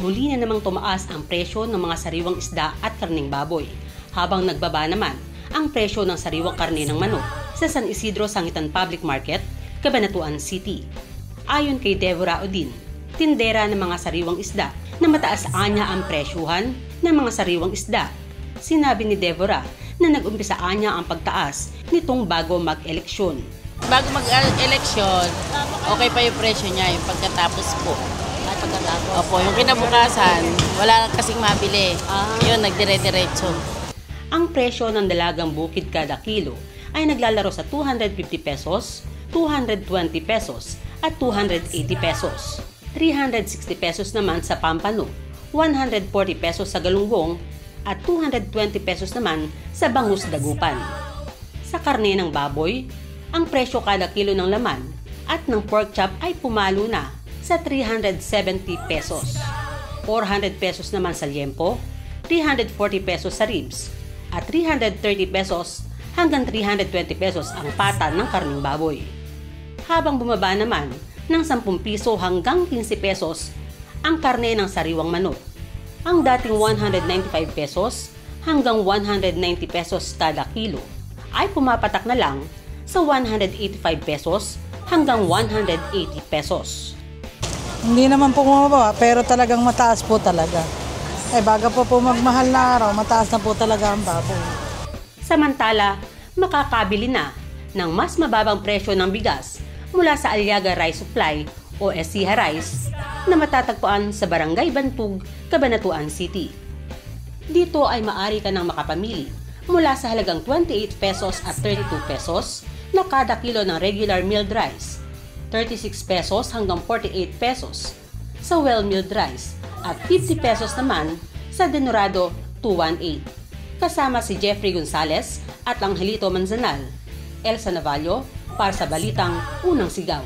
Muli na namang tumaas ang presyo ng mga sariwang isda at karneng baboy, habang nagbaba naman ang presyo ng sariwang karne ng manok sa San Isidro Sangitan Public Market, Cabanatuan City. Ayon kay Deborah Odin, tindera ng mga sariwang isda, na mataas anya ang presyuhan ng mga sariwang isda. Sinabi ni Deborah na nag-umpisa anya ang pagtaas nitong bago mag-eleksyon. Bago mag-eleksyon, okay pa yung presyo niya, yung pagkatapos po. At pagkatapos? Opo, yung kinabukasan, wala kasing mabili. Yun, nagdire-diretso. Ang presyo ng dalagang bukid kada kilo ay naglalaro sa 250 pesos, 220 pesos at 280 pesos. 360 pesos naman sa pampano, 140 pesos sa galunggong at 220 pesos naman sa bangus dagupan. Sa karne ng baboy, ang presyo kada kilo ng laman at ng pork chop ay pumalo na sa 370 pesos. 400 pesos naman sa liempo, 340 pesos sa ribs, at 330 pesos hanggang 320 pesos ang pata ng karneng baboy. Habang bumaba naman ng 10 piso hanggang 15 pesos ang karne ng sariwang manok. Ang dating 195 pesos hanggang 190 pesos kada kilo ay pumapatak na lang sa 185 pesos hanggang 180 pesos. Hindi naman po bumaba, pero talagang mataas po talaga. Bago po magmahal na araw, mataas na po talaga ang baboy. Samantala, makakabili na ng mas mababang presyo ng bigas mula sa Aliaga Rice Supply o Esiha Rice na matatagpuan sa Barangay Bantug, Cabanatuan City. Dito ay maaari ka nang makapamili mula sa halagang 28 pesos at 32 pesos na kada kilo ng regular milled rice, 36 pesos hanggang 48 pesos sa well-milled rice at 50 pesos naman sa Denorado 218. Kasama si Jeffrey Gonzalez at Angelito Manzanal, Elsa Navallo para sa Balitang Unang Sigaw.